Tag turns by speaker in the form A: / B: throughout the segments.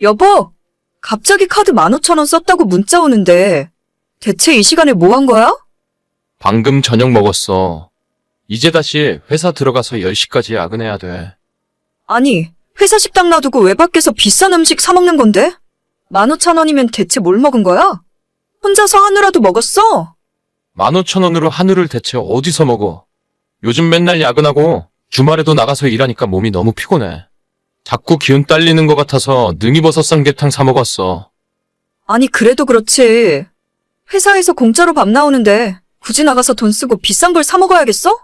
A: 여보, 갑자기 카드 15,000원 썼다고 문자 오는데 대체 이 시간에 뭐 한 거야?
B: 방금 저녁 먹었어. 이제 다시 회사 들어가서 10시까지 야근해야 돼.
A: 아니, 회사 식당 놔두고 왜 밖에서 비싼 음식 사 먹는 건데? 15,000원이면 대체 뭘 먹은 거야? 혼자서 한우라도 먹었어?
B: 15,000원으로 한우를 대체 어디서 먹어? 요즘 맨날 야근하고 주말에도 나가서 일하니까 몸이 너무 피곤해. 자꾸 기운 딸리는 것 같아서 능이버섯 삼계탕 사 먹었어.
A: 아니, 그래도 그렇지. 회사에서 공짜로 밥 나오는데 굳이 나가서 돈 쓰고 비싼 걸 사 먹어야겠어?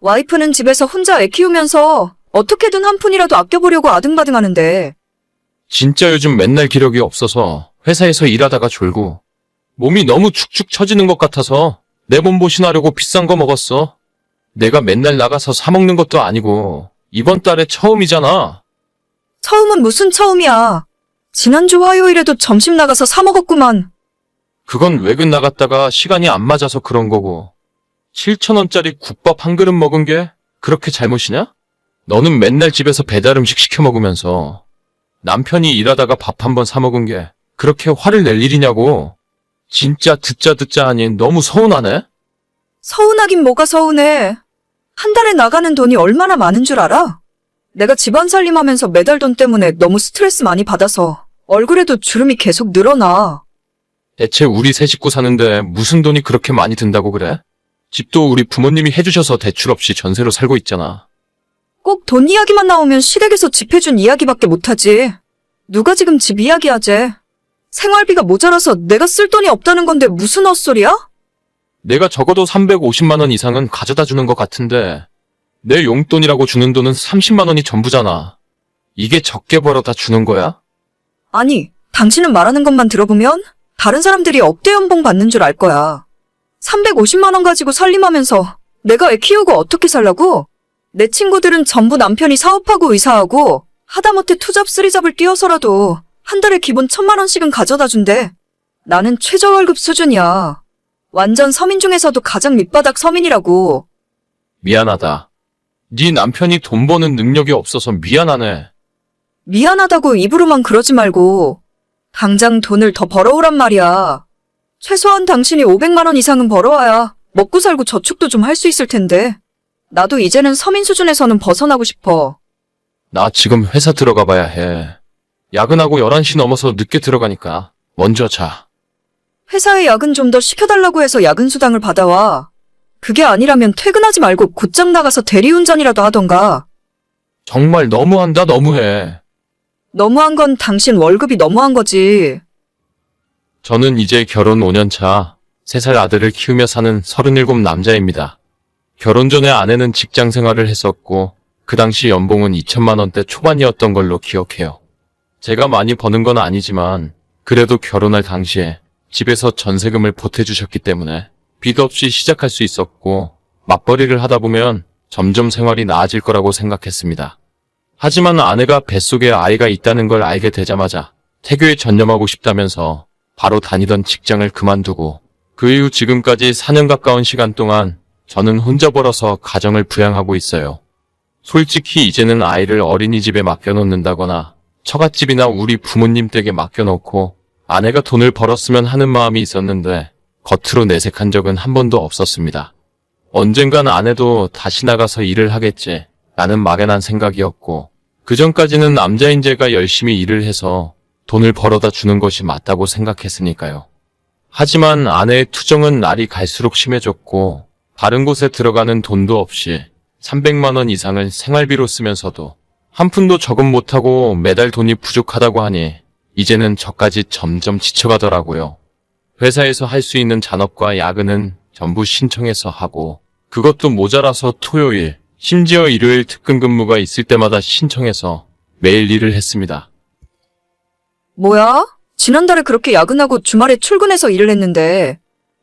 A: 와이프는 집에서 혼자 애 키우면서 어떻게든 한 푼이라도 아껴보려고 아등바등 하는데.
B: 진짜 요즘 맨날 기력이 없어서 회사에서 일하다가 졸고 몸이 너무 축축 처지는 것 같아서 내 몸보신하려고 비싼 거 먹었어. 내가 맨날 나가서 사 먹는 것도 아니고 이번 달에 처음이잖아.
A: 처음은 무슨 처음이야. 지난주 화요일에도 점심 나가서 사 먹었구만.
B: 그건 외근 나갔다가 시간이 안 맞아서 그런 거고 7,000원짜리 국밥 한 그릇 먹은 게 그렇게 잘못이냐? 너는 맨날 집에서 배달 음식 시켜 먹으면서 남편이 일하다가 밥 한 번 사 먹은 게 그렇게 화를 낼 일이냐고. 진짜 듣자 하니 너무 서운하네?
A: 서운하긴 뭐가 서운해. 한 달에 나가는 돈이 얼마나 많은 줄 알아? 내가 집안 살림하면서 매달 돈 때문에 너무 스트레스 많이 받아서 얼굴에도 주름이 계속 늘어나.
B: 대체 우리 세 식구 사는데 무슨 돈이 그렇게 많이 든다고 그래? 집도 우리 부모님이 해주셔서 대출 없이 전세로 살고 있잖아.
A: 꼭 돈 이야기만 나오면 시댁에서 집 해준 이야기밖에 못하지. 누가 지금 집 이야기하재. 생활비가 모자라서 내가 쓸 돈이 없다는 건데 무슨 헛소리야?
B: 내가 적어도 350만 원 이상은 가져다 주는 것 같은데 내 용돈이라고 주는 돈은 30만 원이 전부잖아. 이게 적게 벌어다 주는 거야?
A: 아니, 당신은 말하는 것만 들어보면 다른 사람들이 억대 연봉 받는 줄 알 거야. 350만 원 가지고 살림하면서 내가 애 키우고 어떻게 살라고? 내 친구들은 전부 남편이 사업하고 의사하고 하다못해 투잡 쓰리잡을 뛰어서라도 한 달에 기본 1,000만 원씩은 가져다 준대. 나는 최저월급 수준이야. 완전 서민 중에서도 가장 밑바닥 서민이라고.
B: 미안하다. 네 남편이 돈 버는 능력이 없어서 미안하네.
A: 미안하다고 입으로만 그러지 말고 당장 돈을 더 벌어오란 말이야. 최소한 당신이 500만 원 이상은 벌어와야 먹고 살고 저축도 좀 할 수 있을 텐데. 나도 이제는 서민 수준에서는 벗어나고 싶어.
B: 나 지금 회사 들어가 봐야 해. 야근하고 11시 넘어서 늦게 들어가니까 먼저 자.
A: 회사에 야근 좀 더 시켜달라고 해서 야근 수당을 받아와. 그게 아니라면 퇴근하지 말고 곧장 나가서 대리운전이라도 하던가.
B: 정말 너무한다 너무해.
A: 너무한 건 당신 월급이 너무한 거지.
B: 저는 이제 결혼 5년 차 3살 아들을 키우며 사는 37 남자입니다. 결혼 전에 아내는 직장 생활을 했었고 그 당시 연봉은 2천만 원대 초반이었던 걸로 기억해요. 제가 많이 버는 건 아니지만 그래도 결혼할 당시에 집에서 전세금을 보태주셨기 때문에 빚 없이 시작할 수 있었고 맞벌이를 하다 보면 점점 생활이 나아질 거라고 생각했습니다. 하지만 아내가 뱃속에 아이가 있다는 걸 알게 되자마자 태교에 전념하고 싶다면서 바로 다니던 직장을 그만두고 그 이후 지금까지 4년 가까운 시간 동안 저는 혼자 벌어서 가정을 부양하고 있어요. 솔직히 이제는 아이를 어린이집에 맡겨놓는다거나 처갓집이나 우리 부모님 댁에 맡겨놓고 아내가 돈을 벌었으면 하는 마음이 있었는데 겉으로 내색한 적은 한 번도 없었습니다. 언젠간 아내도 다시 나가서 일을 하겠지 라는 막연한 생각이었고 그전까지는 남자인 제가 열심히 일을 해서 돈을 벌어다 주는 것이 맞다고 생각했으니까요. 하지만 아내의 투정은 날이 갈수록 심해졌고 다른 곳에 들어가는 돈도 없이 300만 원 이상을 생활비로 쓰면서도 한 푼도 저금 못하고 매달 돈이 부족하다고 하니 이제는 저까지 점점 지쳐가더라고요. 회사에서 할 수 있는 잔업과 야근은 전부 신청해서 하고 그것도 모자라서 토요일, 심지어 일요일 특근 근무가 있을 때마다 신청해서 매일 일을 했습니다.
A: 뭐야? 지난달에 그렇게 야근하고 주말에 출근해서 일을 했는데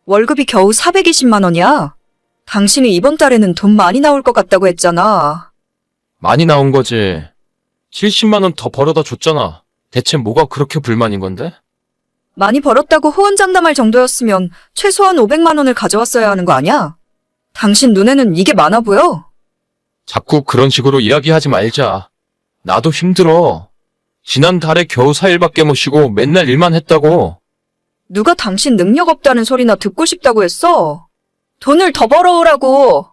A: 월급이 겨우 420만 원이야? 당신이 이번 달에는 돈 많이 나올 것 같다고 했잖아.
B: 많이 나온 거지. 70만 원 더 벌어다 줬잖아. 대체 뭐가 그렇게 불만인 건데?
A: 많이 벌었다고 호언장담할 정도였으면 최소한 500만 원을 가져왔어야 하는 거 아니야? 당신 눈에는 이게 많아 보여?
B: 자꾸 그런 식으로 이야기하지 말자. 나도 힘들어. 지난달에 겨우 4일밖에 못 쉬고 맨날 일만 했다고.
A: 누가 당신 능력 없다는 소리나 듣고 싶다고 했어? 돈을 더 벌어오라고.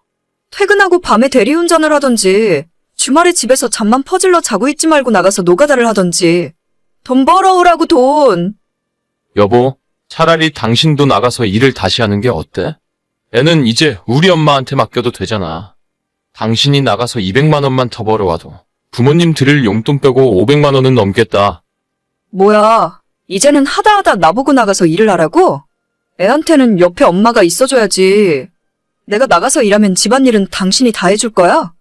A: 퇴근하고 밤에 대리운전을 하던지, 주말에 집에서 잠만 퍼질러 자고 있지 말고 나가서 노가다를 하던지. 돈 벌어오라고, 돈.
B: 여보, 차라리 당신도 나가서 일을 다시 하는 게 어때? 애는 이제 우리 엄마한테 맡겨도 되잖아. 당신이 나가서 200만 원만 더 벌어와도 부모님 드릴 용돈 빼고 500만 원은 넘겠다.
A: 뭐야, 이제는 하다 나보고 나가서 일을 하라고? 애한테는 옆에 엄마가 있어줘야지. 내가 나가서 일하면 집안일은 당신이 다 해줄 거야?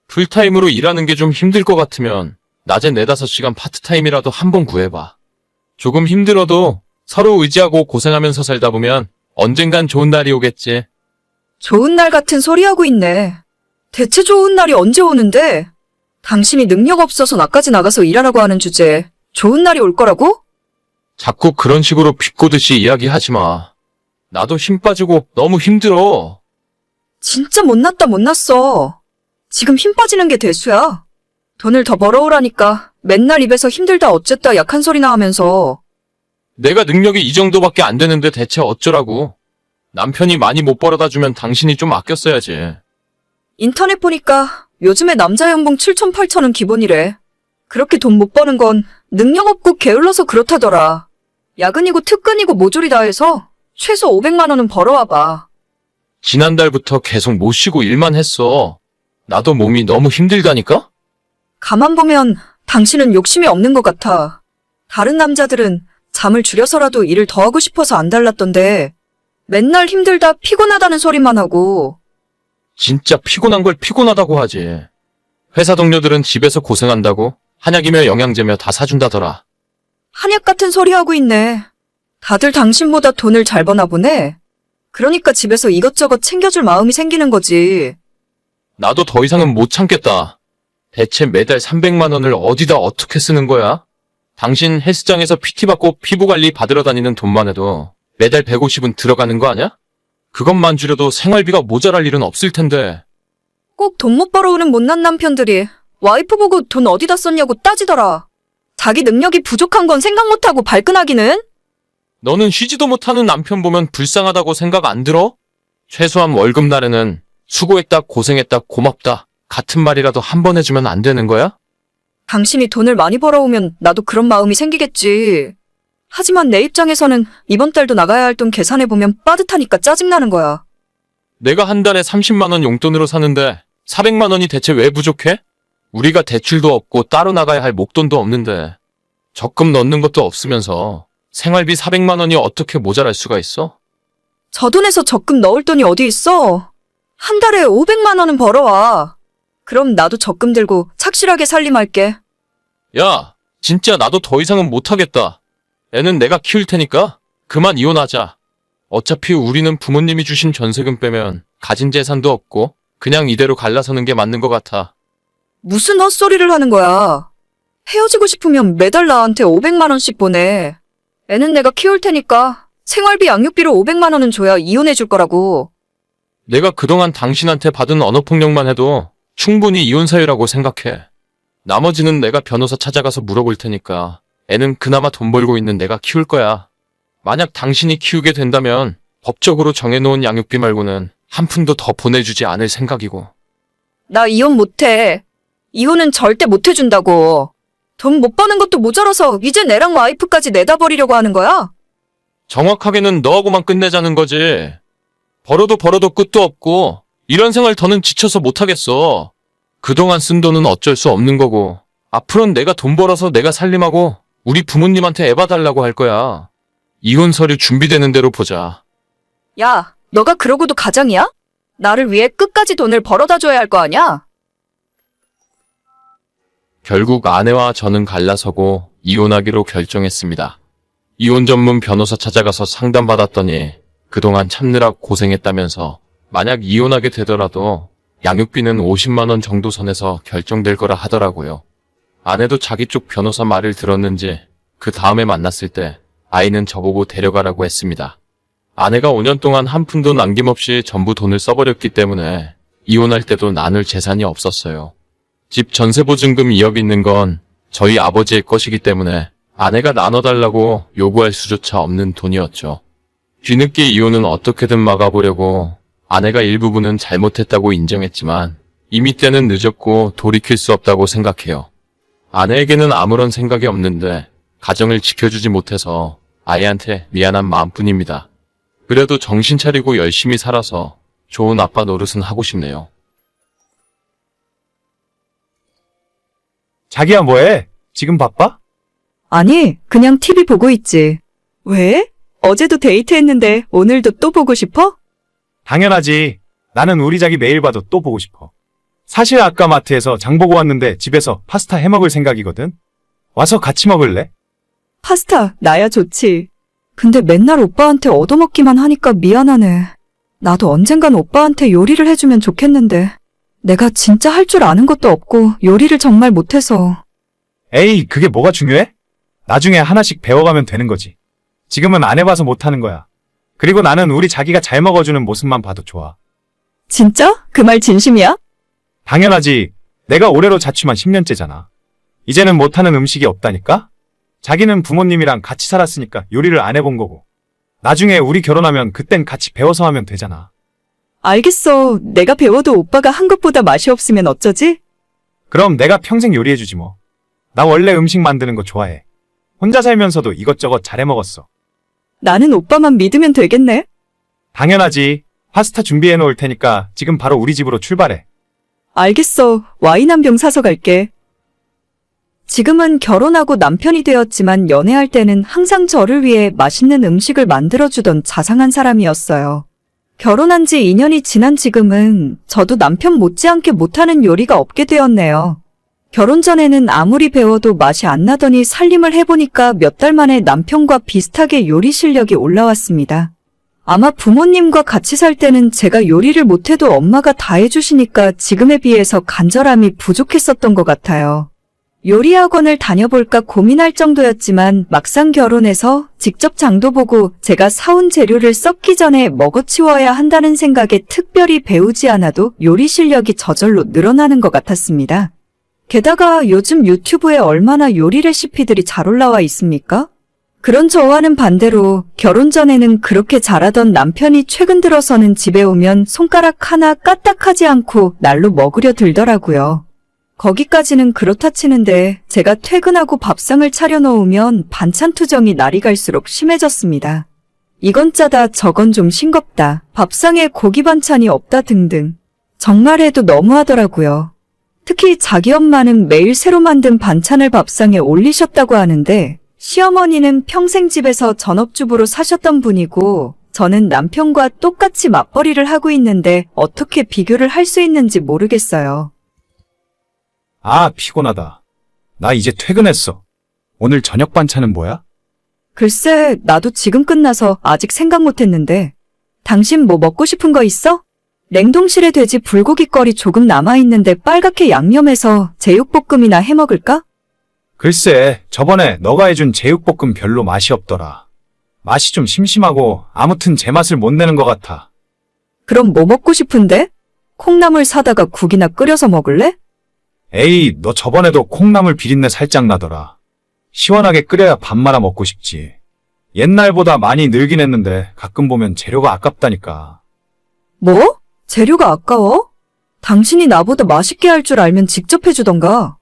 B: 풀타임으로 일하는 게 좀 힘들 것 같으면 낮에 4-5시간 파트타임이라도 한번 구해봐. 조금 힘들어도 서로 의지하고 고생하면서 살다 보면 언젠간 좋은 날이 오겠지.
A: 좋은 날 같은 소리 하고 있네. 대체 좋은 날이 언제 오는데? 당신이 능력 없어서 나까지 나가서 일하라고 하는 주제에 좋은 날이 올 거라고?
B: 자꾸 그런 식으로 비꼬듯이 이야기하지 마. 나도 힘 빠지고 너무 힘들어.
A: 진짜 못났어. 지금 힘 빠지는 게 대수야. 돈을 더 벌어오라니까 맨날 입에서 힘들다 어쨌다 약한 소리나 하면서.
B: 내가 능력이 이 정도밖에 안 되는데 대체 어쩌라고. 남편이 많이 못 벌어다 주면 당신이 좀 아껴 써야지.
A: 인터넷 보니까 요즘에 남자 연봉 7천 8천은 기본이래. 그렇게 돈 못 버는 건 능력 없고 게을러서 그렇다더라. 야근이고 특근이고 모조리 다 해서 최소 500만 원은 벌어와봐.
B: 지난달부터 계속 못 쉬고 일만 했어. 나도 몸이 너무 힘들다니까?
A: 가만 보면 당신은 욕심이 없는 것 같아. 다른 남자들은 잠을 줄여서라도 일을 더 하고 싶어서 안 달랐던데 맨날 힘들다 피곤하다는 소리만 하고.
B: 진짜 피곤한 걸 피곤하다고 하지. 회사 동료들은 집에서 고생한다고 한약이며 영양제며 다 사준다더라.
A: 한약 같은 소리 하고 있네. 다들 당신보다 돈을 잘 버나 보네. 그러니까 집에서 이것저것 챙겨줄 마음이 생기는 거지.
B: 나도 더 이상은 못 참겠다. 대체 매달 300만 원을 어디다 어떻게 쓰는 거야? 당신 헬스장에서 PT 받고 피부 관리 받으러 다니는 돈만 해도 매달 150은 들어가는 거 아니야? 그것만 줄여도 생활비가 모자랄 일은 없을 텐데.
A: 꼭 돈 못 벌어오는 못난 남편들이 와이프 보고 돈 어디다 썼냐고 따지더라. 자기 능력이 부족한 건 생각 못하고 발끈하기는?
B: 너는 쉬지도 못하는 남편 보면 불쌍하다고 생각 안 들어? 최소한 월급날에는 수고했다, 고생했다, 고맙다 같은 말이라도 한 번 해주면 안 되는 거야?
A: 당신이 돈을 많이 벌어오면 나도 그런 마음이 생기겠지. 하지만 내 입장에서는 이번 달도 나가야 할 돈 계산해보면 빠듯하니까 짜증나는 거야.
B: 내가 한 달에 30만 원 용돈으로 사는데 400만 원이 대체 왜 부족해? 우리가 대출도 없고 따로 나가야 할 목돈도 없는데 적금 넣는 것도 없으면서 생활비 400만 원이 어떻게 모자랄 수가 있어?
A: 저 돈에서 적금 넣을 돈이 어디 있어? 한 달에 500만 원은 벌어와. 그럼 나도 적금 들고 착실하게 살림할게.
B: 야, 진짜 나도 더 이상은 못하겠다. 애는 내가 키울 테니까 그만 이혼하자. 어차피 우리는 부모님이 주신 전세금 빼면 가진 재산도 없고 그냥 이대로 갈라서는 게 맞는 것 같아.
A: 무슨 헛소리를 하는 거야. 헤어지고 싶으면 매달 나한테 500만 원씩 보내. 애는 내가 키울 테니까 생활비 양육비로 500만 원은 줘야 이혼해 줄 거라고.
B: 내가 그동안 당신한테 받은 언어폭력만 해도 충분히 이혼 사유라고 생각해. 나머지는 내가 변호사 찾아가서 물어볼 테니까 애는 그나마 돈 벌고 있는 내가 키울 거야. 만약 당신이 키우게 된다면 법적으로 정해놓은 양육비 말고는 한 푼도 더 보내주지 않을 생각이고.
A: 나 이혼 못해. 이혼은 절대 못 해준다고. 돈 못 버는 것도 모자라서 이제 내랑 와이프까지 내다 버리려고 하는 거야?
B: 정확하게는 너하고만 끝내자는 거지. 벌어도 끝도 없고 이런 생활 더는 지쳐서 못하겠어. 그동안 쓴 돈은 어쩔 수 없는 거고 앞으로는 내가 돈 벌어서 내가 살림하고 우리 부모님한테 애 봐달라고 할 거야. 이혼 서류 준비되는 대로 보자.
A: 야, 너가 그러고도 가장이야? 나를 위해 끝까지 돈을 벌어다 줘야 할 거 아냐?
B: 결국 아내와 저는 갈라서고 이혼하기로 결정했습니다. 이혼 전문 변호사 찾아가서 상담받았더니 그동안 참느라 고생했다면서 만약 이혼하게 되더라도 양육비는 50만 원 정도 선에서 결정될 거라 하더라고요. 아내도 자기 쪽 변호사 말을 들었는지 그 다음에 만났을 때 아이는 저보고 데려가라고 했습니다. 아내가 5년 동안 한 푼도 남김없이 전부 돈을 써버렸기 때문에 이혼할 때도 나눌 재산이 없었어요. 집 전세보증금 2억 있는 건 저희 아버지의 것이기 때문에 아내가 나눠달라고 요구할 수조차 없는 돈이었죠. 뒤늦게 이혼은 어떻게든 막아보려고 아내가 일부분은 잘못했다고 인정했지만 이미 때는 늦었고 돌이킬 수 없다고 생각해요. 아내에게는 아무런 생각이 없는데 가정을 지켜주지 못해서 아이한테 미안한 마음뿐입니다. 그래도 정신 차리고 열심히 살아서 좋은 아빠 노릇은 하고 싶네요.
C: 자기야 뭐해? 지금 바빠?
A: 아니, 그냥 TV 보고 있지. 왜? 어제도 데이트했는데 오늘도 또 보고 싶어?
C: 당연하지. 나는 우리 자기 매일 봐도 또 보고 싶어. 사실 아까 마트에서 장 보고 왔는데 집에서 파스타 해 먹을 생각이거든. 와서 같이 먹을래?
A: 파스타, 나야 좋지. 근데 맨날 오빠한테 얻어먹기만 하니까 미안하네. 나도 언젠간 오빠한테 요리를 해주면 좋겠는데. 내가 진짜 할 줄 아는 것도 없고 요리를 정말 못해서.
C: 에이, 그게 뭐가 중요해? 나중에 하나씩 배워가면 되는 거지. 지금은 안 해봐서 못하는 거야. 그리고 나는 우리 자기가 잘 먹어주는 모습만 봐도 좋아.
A: 진짜? 그 말 진심이야?
C: 당연하지. 내가 올해로 자취만 10년째잖아. 이제는 못하는 음식이 없다니까? 자기는 부모님이랑 같이 살았으니까 요리를 안 해본 거고. 나중에 우리 결혼하면 그땐 같이 배워서 하면 되잖아.
A: 알겠어. 내가 배워도 오빠가 한 것보다 맛이 없으면 어쩌지?
C: 그럼 내가 평생 요리해주지 뭐. 나 원래 음식 만드는 거 좋아해. 혼자 살면서도 이것저것 잘해 먹었어.
A: 나는 오빠만 믿으면 되겠네?
C: 당연하지. 파스타 준비해 놓을 테니까 지금 바로 우리 집으로 출발해.
A: 알겠어. 와인 한 병 사서 갈게. 지금은 결혼하고 남편이 되었지만 연애할 때는 항상 저를 위해 맛있는 음식을 만들어주던 자상한 사람이었어요. 결혼한 지 2년이 지난 지금은 저도 남편 못지않게 못하는 요리가 없게 되었네요. 결혼 전에는 아무리 배워도 맛이 안 나더니 살림을 해보니까 몇 달 만에 남편과 비슷하게 요리 실력이 올라왔습니다. 아마 부모님과 같이 살 때는 제가 요리를 못해도 엄마가 다 해주시니까 지금에 비해서 간절함이 부족했었던 것 같아요. 요리 학원을 다녀볼까 고민할 정도였지만 막상 결혼해서 직접 장도 보고 제가 사온 재료를 썩기 전에 먹어치워야 한다는 생각에 특별히 배우지 않아도 요리 실력이 저절로 늘어나는 것 같았습니다. 게다가 요즘 유튜브에 얼마나 요리 레시피들이 잘 올라와 있습니까? 그런 저와는 반대로 결혼 전에는 그렇게 잘하던 남편이 최근 들어서는 집에 오면 손가락 하나 까딱하지 않고 날로 먹으려 들더라고요. 거기까지는 그렇다 치는데 제가 퇴근하고 밥상을 차려놓으면 반찬 투정이 날이 갈수록 심해졌습니다. 이건 짜다 저건 좀 싱겁다. 밥상에 고기 반찬이 없다 등등. 정말 해도 너무하더라고요. 특히 자기 엄마는 매일 새로 만든 반찬을 밥상에 올리셨다고 하는데 시어머니는 평생 집에서 전업주부로 사셨던 분이고 저는 남편과 똑같이 맞벌이를 하고 있는데 어떻게 비교를 할 수 있는지 모르겠어요.
C: 아, 피곤하다. 나 이제 퇴근했어. 오늘 저녁 반찬은 뭐야?
A: 글쎄, 나도 지금 끝나서 아직 생각 못했는데. 당신 뭐 먹고 싶은 거 있어? 냉동실에 돼지 불고기거리 조금 남아있는데 빨갛게 양념해서 제육볶음이나 해먹을까?
C: 글쎄, 저번에 너가 해준 제육볶음 별로 맛이 없더라. 맛이 좀 심심하고 아무튼 제 맛을 못 내는 것 같아.
A: 그럼 뭐 먹고 싶은데? 콩나물 사다가 국이나 끓여서 먹을래?
C: 에이, 너 저번에도 콩나물 비린내 살짝 나더라. 시원하게 끓여야 밥 말아 먹고 싶지. 옛날보다 많이 늘긴 했는데 가끔 보면 재료가 아깝다니까.
A: 뭐? 재료가 아까워? 당신이 나보다 맛있게 할 줄 알면 직접 해주던가.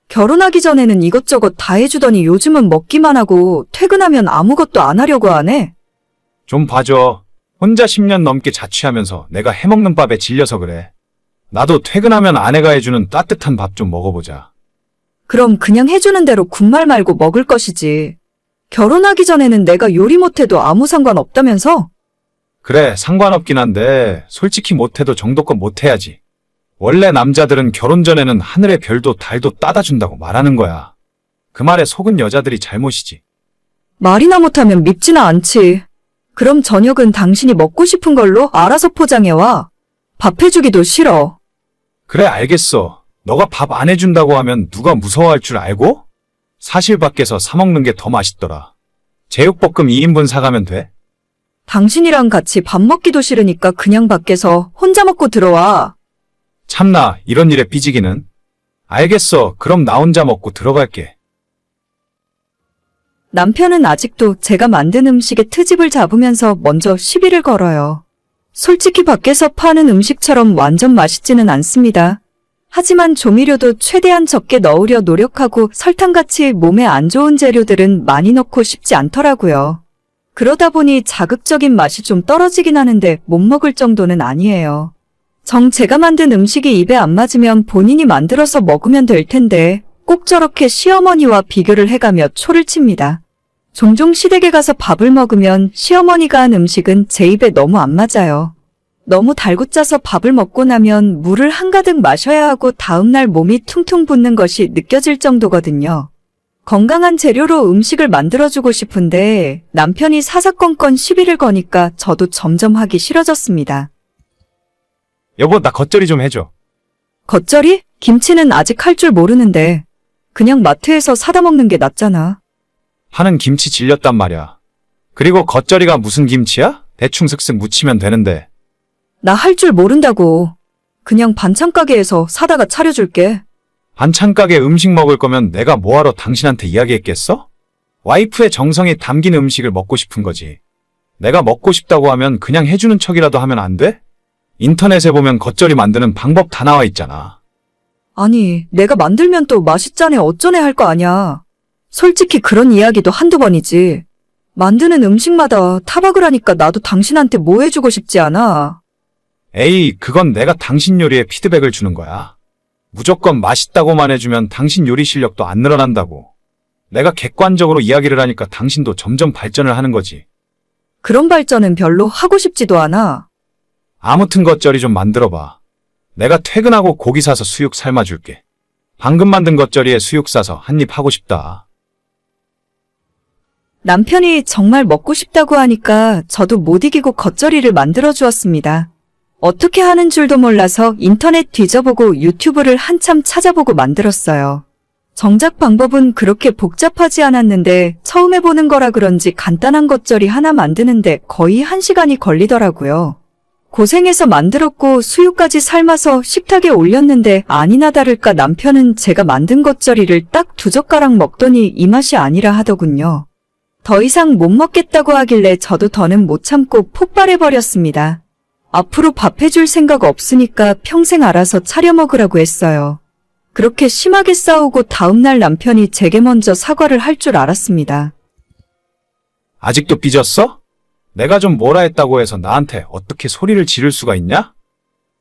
A: 결혼하기 전에는 이것저것 다 해주더니 요즘은 먹기만 하고 퇴근하면 아무것도 안 하려고 하네.
C: 좀 봐줘. 혼자 10년 넘게 자취하면서 내가 해먹는 밥에 질려서 그래. 나도 퇴근하면 아내가 해주는 따뜻한 밥 좀 먹어보자.
A: 그럼 그냥 해주는 대로 군말 말고 먹을 것이지. 결혼하기 전에는 내가 요리 못해도 아무 상관없다면서?
C: 그래, 상관없긴 한데 솔직히 못해도 정도껏 못해야지. 원래 남자들은 결혼 전에는 하늘의 별도 달도 따다 준다고 말하는 거야. 그 말에 속은 여자들이 잘못이지.
A: 말이나 못하면 밉지는 않지. 그럼 저녁은 당신이 먹고 싶은 걸로 알아서 포장해와. 밥 해주기도 싫어.
C: 그래, 알겠어. 너가 밥 안 해준다고 하면 누가 무서워할 줄 알고? 사실 밖에서 사 먹는 게 더 맛있더라. 제육볶음 2인분 사가면 돼?
A: 당신이랑 같이 밥 먹기도 싫으니까 그냥 밖에서 혼자 먹고 들어와.
C: 참나, 이런 일에 삐지기는. 알겠어. 그럼 나 혼자 먹고 들어갈게.
A: 남편은 아직도 제가 만든 음식에 트집을 잡으면서 먼저 시비를 걸어요. 솔직히 밖에서 파는 음식처럼 완전 맛있지는 않습니다. 하지만 조미료도 최대한 적게 넣으려 노력하고 설탕같이 몸에 안 좋은 재료들은 많이 넣고 싶지 않더라고요. 그러다 보니 자극적인 맛이 좀 떨어지긴 하는데 못 먹을 정도는 아니에요. 제가 만든 음식이 입에 안 맞으면 본인이 만들어서 먹으면 될 텐데 꼭 저렇게 시어머니와 비교를 해가며 초를 칩니다. 종종 시댁에 가서 밥을 먹으면 시어머니가 한 음식은 제 입에 너무 안 맞아요. 너무 달고 짜서 밥을 먹고 나면 물을 한가득 마셔야 하고 다음날 몸이 퉁퉁 붓는 것이 느껴질 정도거든요. 건강한 재료로 음식을 만들어주고 싶은데 남편이 사사건건 시비를 거니까 저도 점점 하기 싫어졌습니다.
C: 여보, 나 겉절이 좀 해줘.
A: 겉절이? 김치는 아직 할 줄 모르는데 그냥 마트에서 사다 먹는 게 낫잖아.
C: 하는 김치 질렸단 말이야. 그리고 겉절이가 무슨 김치야? 대충 슥슥 무치면 되는데.
A: 나 할 줄 모른다고. 그냥 반찬 가게에서 사다가 차려줄게.
C: 반찬 가게 음식 먹을 거면 내가 뭐하러 당신한테 이야기했겠어? 와이프의 정성이 담긴 음식을 먹고 싶은 거지. 내가 먹고 싶다고 하면 그냥 해주는 척이라도 하면 안 돼? 인터넷에 보면 겉절이 만드는 방법 다 나와 있잖아.
A: 아니, 내가 만들면 또 맛있자네 어쩌네 할 거 아냐. 솔직히 그런 이야기도 한두 번이지. 만드는 음식마다 타박을 하니까 나도 당신한테 뭐 해주고 싶지 않아.
C: 에이, 그건 내가 당신 요리에 피드백을 주는 거야. 무조건 맛있다고만 해주면 당신 요리 실력도 안 늘어난다고. 내가 객관적으로 이야기를 하니까 당신도 점점 발전을 하는 거지.
A: 그런 발전은 별로 하고 싶지도 않아.
C: 아무튼 겉절이 좀 만들어봐. 내가 퇴근하고 고기 사서 수육 삶아줄게. 방금 만든 겉절이에 수육 싸서 한 입 하고 싶다.
A: 남편이 정말 먹고 싶다고 하니까 저도 못 이기고 겉절이를 만들어 주었습니다. 어떻게 하는 줄도 몰라서 인터넷 뒤져보고 유튜브를 한참 찾아보고 만들었어요. 정작 방법은 그렇게 복잡하지 않았는데 처음 해보는 거라 그런지 간단한 겉절이 하나 만드는데 거의 1시간이 걸리더라고요. 고생해서 만들었고 수육까지 삶아서 식탁에 올렸는데 아니나 다를까 남편은 제가 만든 겉절이를 딱 2젓가락 먹더니 이 맛이 아니라 하더군요. 더 이상 못 먹겠다고 하길래 저도 더는 못 참고 폭발해버렸습니다. 앞으로 밥 해줄 생각 없으니까 평생 알아서 차려 먹으라고 했어요. 그렇게 심하게 싸우고 다음날 남편이 제게 먼저 사과를 할 줄 알았습니다.
C: 아직도 삐졌어? 내가 좀 뭐라 했다고 해서 나한테 어떻게 소리를 지를 수가 있냐?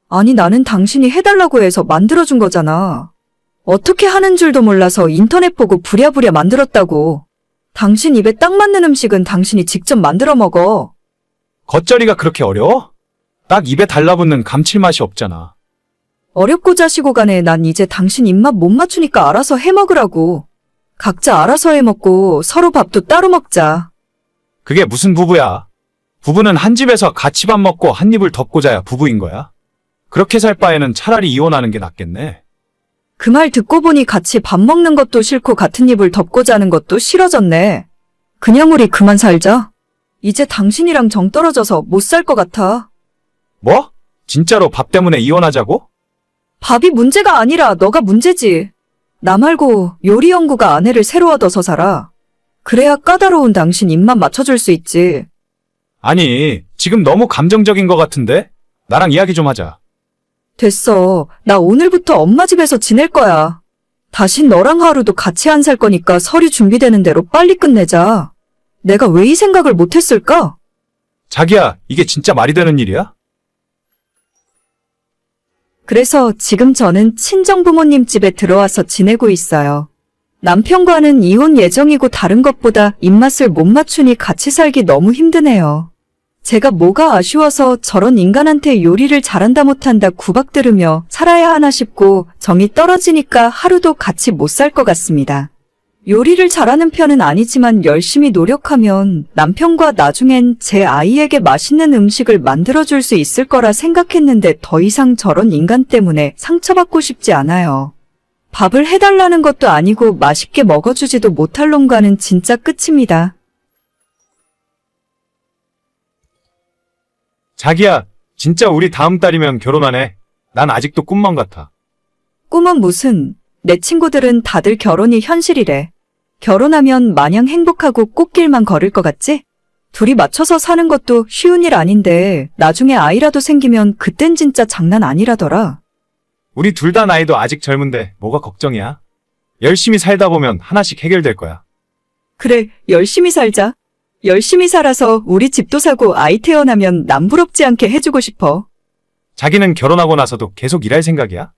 A: 아니 나는 당신이 해달라고 해서 만들어준 거잖아. 어떻게 하는 줄도 몰라서 인터넷 보고 부랴부랴 만들었다고. 당신 입에 딱 맞는 음식은 당신이 직접 만들어 먹어.
C: 겉절이가 그렇게 어려워? 딱 입에 달라붙는 감칠맛이 없잖아.
A: 어렵고 자시고 간에 난 이제 당신 입맛 못 맞추니까 알아서 해 먹으라고. 각자 알아서 해 먹고 서로 밥도 따로 먹자.
C: 그게 무슨 부부야? 부부는 한 집에서 같이 밥 먹고 한 입을 덮고 자야 부부인 거야. 그렇게 살 바에는 차라리 이혼하는 게 낫겠네.
A: 그 말 듣고 보니 같이 밥 먹는 것도 싫고 같은 입을 덮고 자는 것도 싫어졌네. 그냥 우리 그만 살자. 이제 당신이랑 정 떨어져서 못 살 것 같아.
C: 뭐? 진짜로 밥 때문에 이혼하자고?
A: 밥이 문제가 아니라 너가 문제지. 나 말고 요리 연구가 아내를 새로 얻어서 살아. 그래야 까다로운 당신 입만 맞춰줄 수 있지.
C: 아니, 지금 너무 감정적인 것 같은데? 나랑 이야기 좀 하자.
A: 됐어. 나 오늘부터 엄마 집에서 지낼 거야. 다신 너랑 하루도 같이 안 살 거니까 서류 준비되는 대로 빨리 끝내자. 내가 왜 이 생각을 못했을까?
C: 자기야, 이게 진짜 말이 되는 일이야?
A: 그래서 지금 저는 친정부모님 집에 들어와서 지내고 있어요. 남편과는 이혼 예정이고 다른 것보다 입맛을 못 맞추니 같이 살기 너무 힘드네요. 제가 뭐가 아쉬워서 저런 인간한테 요리를 잘한다 못한다 구박 들으며 살아야 하나 싶고 정이 떨어지니까 하루도 같이 못 살 것 같습니다. 요리를 잘하는 편은 아니지만 열심히 노력하면 남편과 나중엔 제 아이에게 맛있는 음식을 만들어줄 수 있을 거라 생각했는데 더 이상 저런 인간 때문에 상처받고 싶지 않아요. 밥을 해달라는 것도 아니고 맛있게 먹어주지도 못할 놈과는 진짜 끝입니다.
C: 자기야, 진짜 우리 다음 달이면 결혼하네. 난 아직도 꿈만 같아.
A: 꿈은 무슨, 내 친구들은 다들 결혼이 현실이래. 결혼하면 마냥 행복하고 꽃길만 걸을 것 같지? 둘이 맞춰서 사는 것도 쉬운 일 아닌데 나중에 아이라도 생기면 그땐 진짜 장난 아니라더라.
C: 우리 둘 다 나이도 아직 젊은데 뭐가 걱정이야? 열심히 살다 보면 하나씩 해결될 거야.
A: 그래, 열심히 살자. 열심히 살아서 우리 집도 사고 아이 태어나면 남 부럽지 않게 해주고 싶어.
C: 자기는 결혼하고 나서도 계속 일할 생각이야?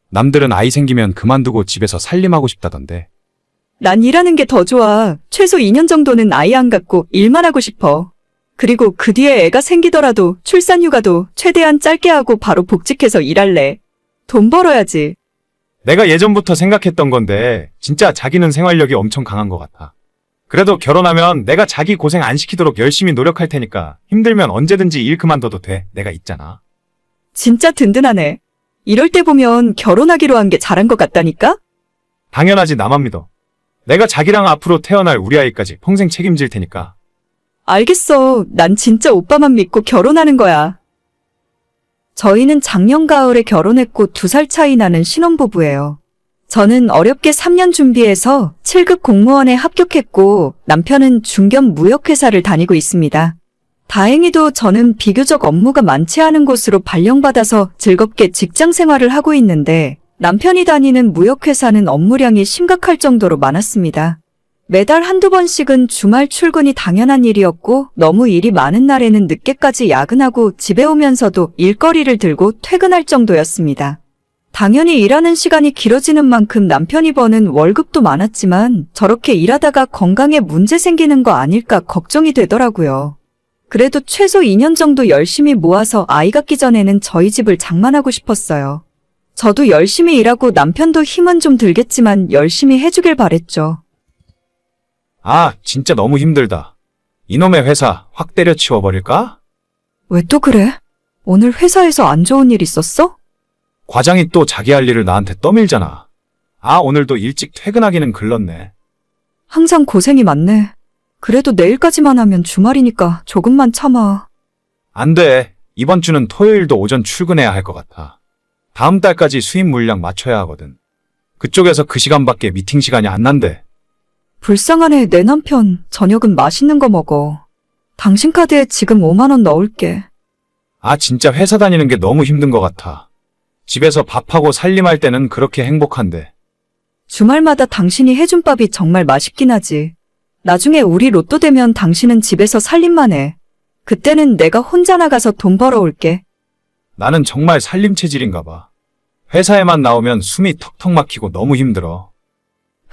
C: 남들은 아이 생기면 그만두고 집에서 살림하고 싶다던데.
A: 난 일하는 게 더 좋아. 최소 2년 정도는 아이 안 갖고 일만 하고 싶어. 그리고 그 뒤에 애가 생기더라도 출산휴가도 최대한 짧게 하고 바로 복직해서 일할래. 돈 벌어야지.
C: 내가 예전부터 생각했던 건데 진짜 자기는 생활력이 엄청 강한 것 같아. 그래도 결혼하면 내가 자기 고생 안 시키도록 열심히 노력할 테니까 힘들면 언제든지 일 그만둬도 돼. 내가 있잖아.
A: 진짜 든든하네. 이럴 때 보면 결혼하기로 한 게 잘한 것 같다니까?
C: 당연하지, 나만 믿어. 내가 자기랑 앞으로 태어날 우리 아이까지 평생 책임질 테니까.
A: 알겠어. 난 진짜 오빠만 믿고 결혼하는 거야. 저희는 작년 가을에 결혼했고 2살 차이 나는 신혼부부예요. 저는 어렵게 3년 준비해서 7급 공무원에 합격했고 남편은 중견 무역회사를 다니고 있습니다. 다행히도 저는 비교적 업무가 많지 않은 곳으로 발령받아서 즐겁게 직장 생활을 하고 있는데 남편이 다니는 무역회사는 업무량이 심각할 정도로 많았습니다. 매달 한두 번씩은 주말 출근이 당연한 일이었고 너무 일이 많은 날에는 늦게까지 야근하고 집에 오면서도 일거리를 들고 퇴근할 정도였습니다. 당연히 일하는 시간이 길어지는 만큼 남편이 버는 월급도 많았지만 저렇게 일하다가 건강에 문제 생기는 거 아닐까 걱정이 되더라고요. 그래도 최소 2년 정도 열심히 모아서 아이 갖기 전에는 저희 집을 장만하고 싶었어요. 저도 열심히 일하고 남편도 힘은 좀 들겠지만 열심히 해주길 바랬죠.
C: 아, 진짜 너무 힘들다. 이놈의 회사 확 때려치워버릴까?
A: 왜 또 그래? 오늘 회사에서 안 좋은 일 있었어?
C: 과장이 또 자기 할 일을 나한테 떠밀잖아. 아, 오늘도 일찍 퇴근하기는 글렀네.
A: 항상 고생이 많네. 그래도 내일까지만 하면 주말이니까 조금만 참아.
C: 안 돼. 이번 주는 토요일도 오전 출근해야 할 것 같아. 다음 달까지 수입 물량 맞춰야 하거든. 그쪽에서 그 시간밖에 미팅 시간이 안 난대.
A: 불쌍하네. 내 남편 저녁은 맛있는 거 먹어. 당신 카드에 지금 5만 원 넣을게.
C: 아, 진짜 회사 다니는 게 너무 힘든 것 같아. 집에서 밥하고 살림할 때는 그렇게 행복한데.
A: 주말마다 당신이 해준 밥이 정말 맛있긴 하지. 나중에 우리 로또 되면 당신은 집에서 살림만 해. 그때는 내가 혼자 나가서 돈 벌어올게.
C: 나는 정말 살림 체질인가 봐. 회사에만 나오면 숨이 턱턱 막히고 너무 힘들어.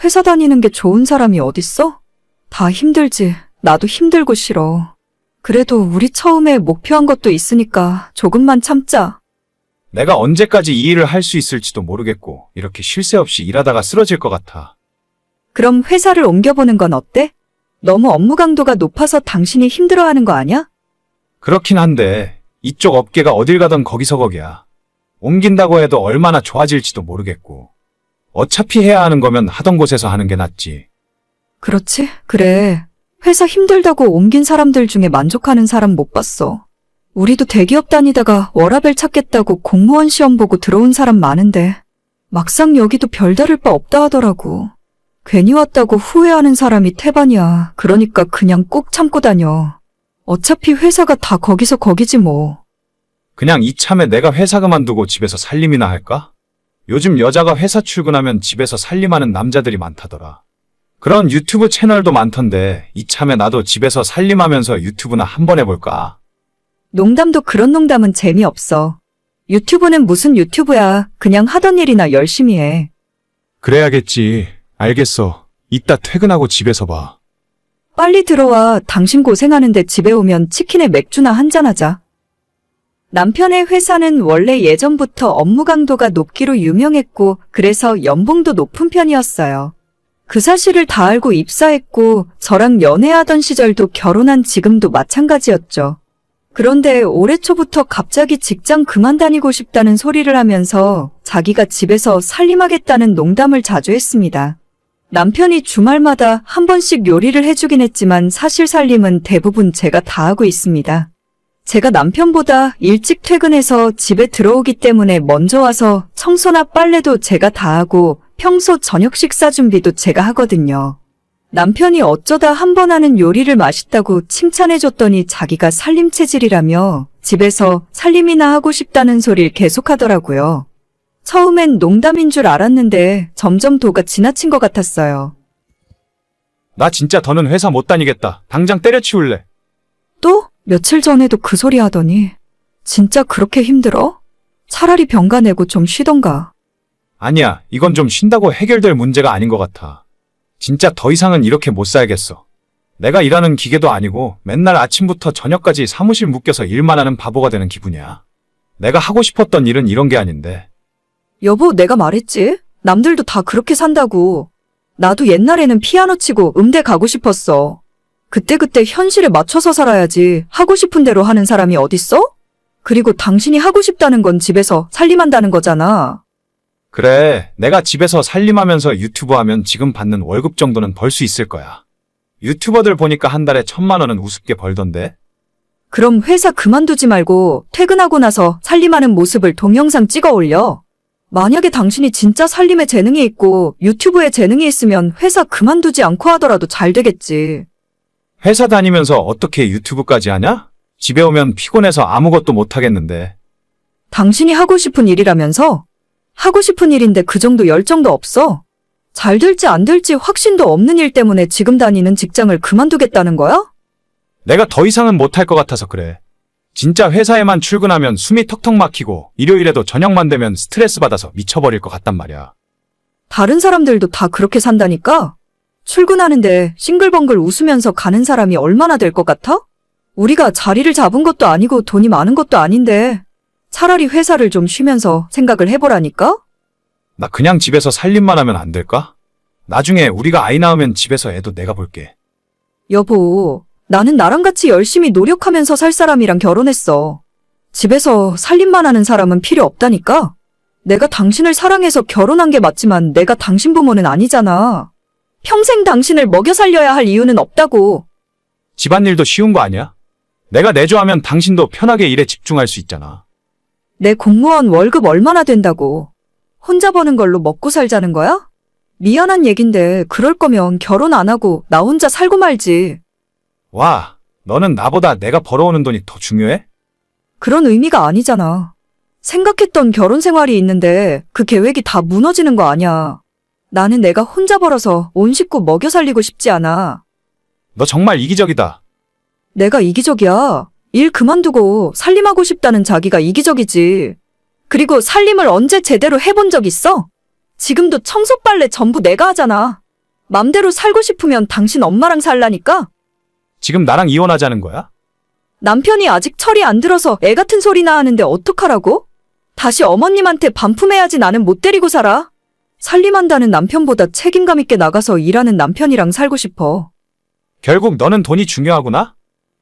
A: 회사 다니는 게 좋은 사람이 어딨어? 다 힘들지. 나도 힘들고 싫어. 그래도 우리 처음에 목표한 것도 있으니까 조금만 참자.
C: 내가 언제까지 이 일을 할 수 있을지도 모르겠고 이렇게 쉴 새 없이 일하다가 쓰러질 것 같아.
A: 그럼 회사를 옮겨보는 건 어때? 너무 업무 강도가 높아서 당신이 힘들어하는 거 아니야?
C: 그렇긴 한데 이쪽 업계가 어딜 가든 거기서 거기야. 옮긴다고 해도 얼마나 좋아질지도 모르겠고. 어차피 해야 하는 거면 하던 곳에서 하는 게 낫지.
A: 그렇지? 그래. 회사 힘들다고 옮긴 사람들 중에 만족하는 사람 못 봤어. 우리도 대기업 다니다가 워라밸 찾겠다고 공무원 시험 보고 들어온 사람 많은데 막상 여기도 별다를 바 없다 하더라고. 괜히 왔다고 후회하는 사람이 태반이야. 그러니까 그냥 꼭 참고 다녀. 어차피 회사가 다 거기서 거기지 뭐.
C: 그냥 이참에 내가 회사 그만두고 집에서 살림이나 할까? 요즘 여자가 회사 출근하면 집에서 살림하는 남자들이 많다더라. 그런 유튜브 채널도 많던데 이참에 나도 집에서 살림하면서 유튜브나 한번 해볼까?
A: 농담도 그런 농담은 재미없어. 유튜브는 무슨 유튜브야. 그냥 하던 일이나 열심히 해.
C: 그래야겠지. 알겠어. 이따 퇴근하고 집에서 봐.
A: 빨리 들어와. 당신 고생하는데 집에 오면 치킨에 맥주나 한잔하자. 남편의 회사는 원래 예전부터 업무 강도가 높기로 유명했고 그래서 연봉도 높은 편이었어요. 그 사실을 다 알고 입사했고 저랑 연애하던 시절도 결혼한 지금도 마찬가지였죠. 그런데 올해 초부터 갑자기 직장 그만 다니고 싶다는 소리를 하면서 자기가 집에서 살림하겠다는 농담을 자주 했습니다. 남편이 주말마다 한 번씩 요리를 해주긴 했지만 사실 살림은 대부분 제가 다 하고 있습니다. 제가 남편보다 일찍 퇴근해서 집에 들어오기 때문에 먼저 와서 청소나 빨래도 제가 다 하고 평소 저녁 식사 준비도 제가 하거든요. 남편이 어쩌다 한 번 하는 요리를 맛있다고 칭찬해줬더니 자기가 살림 체질이라며 집에서 살림이나 하고 싶다는 소리를 계속하더라고요. 처음엔 농담인 줄 알았는데 점점 도가 지나친 것 같았어요.
C: 나 진짜 더는 회사 못 다니겠다. 당장 때려치울래.
A: 또? 며칠 전에도 그 소리 하더니 진짜 그렇게 힘들어? 차라리 병가 내고 좀 쉬던가.
C: 아니야, 이건 좀 쉰다고 해결될 문제가 아닌 것 같아. 진짜 더 이상은 이렇게 못 살겠어. 내가 일하는 기계도 아니고 맨날 아침부터 저녁까지 사무실 묶여서 일만 하는 바보가 되는 기분이야. 내가 하고 싶었던 일은 이런 게 아닌데.
A: 여보, 내가 말했지? 남들도 다 그렇게 산다고. 나도 옛날에는 피아노 치고 음대 가고 싶었어. 그때그때 현실에 맞춰서 살아야지 하고 싶은 대로 하는 사람이 어딨어? 그리고 당신이 하고 싶다는 건 집에서 살림한다는 거잖아.
C: 그래, 내가 집에서 살림하면서 유튜브 하면 지금 받는 월급 정도는 벌 수 있을 거야. 유튜버들 보니까 한 달에 1,000만 원은 우습게 벌던데?
A: 그럼 회사 그만두지 말고 퇴근하고 나서 살림하는 모습을 동영상 찍어 올려. 만약에 당신이 진짜 살림에 재능이 있고 유튜브에 재능이 있으면 회사 그만두지 않고 하더라도 잘 되겠지.
C: 회사 다니면서 어떻게 유튜브까지 하냐? 집에 오면 피곤해서 아무것도 못 하겠는데.
A: 당신이 하고 싶은 일이라면서? 하고 싶은 일인데 그 정도 열정도 없어? 잘 될지 안 될지 확신도 없는 일 때문에 지금 다니는 직장을 그만두겠다는 거야?
C: 내가 더 이상은 못할 것 같아서 그래. 진짜 회사에만 출근하면 숨이 턱턱 막히고 일요일에도 저녁만 되면 스트레스 받아서 미쳐버릴 것 같단 말이야.
A: 다른 사람들도 다 그렇게 산다니까? 출근하는데 싱글벙글 웃으면서 가는 사람이 얼마나 될 것 같아? 우리가 자리를 잡은 것도 아니고 돈이 많은 것도 아닌데 차라리 회사를 좀 쉬면서 생각을 해보라니까?
C: 나 그냥 집에서 살림만 하면 안 될까? 나중에 우리가 아이 낳으면 집에서 애도 내가 볼게.
A: 여보, 나는 나랑 같이 열심히 노력하면서 살 사람이랑 결혼했어. 집에서 살림만 하는 사람은 필요 없다니까? 내가 당신을 사랑해서 결혼한 게 맞지만 내가 당신 부모는 아니잖아. 평생 당신을 먹여 살려야 할 이유는 없다고.
C: 집안일도 쉬운 거 아니야? 내가 내조하면 당신도 편하게 일에 집중할 수 있잖아.
A: 내 공무원 월급 얼마나 된다고. 혼자 버는 걸로 먹고 살자는 거야? 미안한 얘긴데 그럴 거면 결혼 안 하고 나 혼자 살고 말지.
C: 와, 너는 나보다 내가 벌어오는 돈이 더 중요해?
A: 그런 의미가 아니잖아. 생각했던 결혼 생활이 있는데 그 계획이 다 무너지는 거 아니야. 나는 내가 혼자 벌어서 온 식구 먹여 살리고 싶지 않아.
C: 너 정말 이기적이다.
A: 내가 이기적이야. 일 그만두고 살림하고 싶다는 자기가 이기적이지. 그리고 살림을 언제 제대로 해본 적 있어? 지금도 청소 빨래 전부 내가 하잖아. 맘대로 살고 싶으면 당신 엄마랑 살라니까?
C: 지금 나랑 이혼하자는 거야?
A: 남편이 아직 철이 안 들어서 애 같은 소리나 하는데 어떡하라고? 다시 어머님한테 반품해야지. 나는 못 데리고 살아. 살림한다는 남편보다 책임감 있게 나가서 일하는 남편이랑 살고 싶어.
C: 결국 너는 돈이 중요하구나?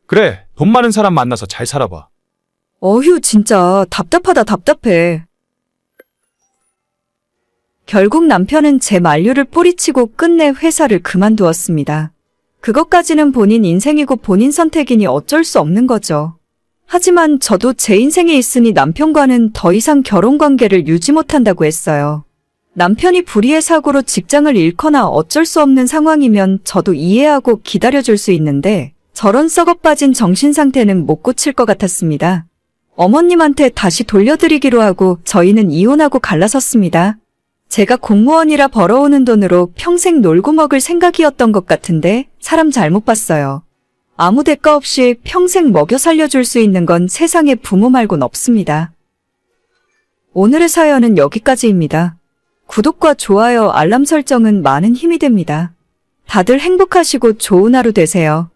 C: 그래, 돈 많은 사람 만나서 잘 살아봐.
A: 어휴, 진짜 답답하다, 답답해. 결국 남편은 제 만류를 뿌리치고 끝내 회사를 그만두었습니다. 그것까지는 본인 인생이고 본인 선택이니 어쩔 수 없는 거죠. 하지만 저도 제 인생에 있으니 남편과는 더 이상 결혼 관계를 유지 못한다고 했어요. 남편이 불의의 사고로 직장을 잃거나 어쩔 수 없는 상황이면 저도 이해하고 기다려줄 수 있는데 저런 썩어빠진 정신 상태는 못 고칠 것 같았습니다. 어머님한테 다시 돌려드리기로 하고 저희는 이혼하고 갈라섰습니다. 제가 공무원이라 벌어오는 돈으로 평생 놀고 먹을 생각이었던 것 같은데 사람 잘못 봤어요. 아무 대가 없이 평생 먹여 살려줄 수 있는 건 세상에 부모 말곤 없습니다. 오늘의 사연은 여기까지입니다. 구독과 좋아요, 알람 설정은 많은 힘이 됩니다. 다들 행복하시고 좋은 하루 되세요.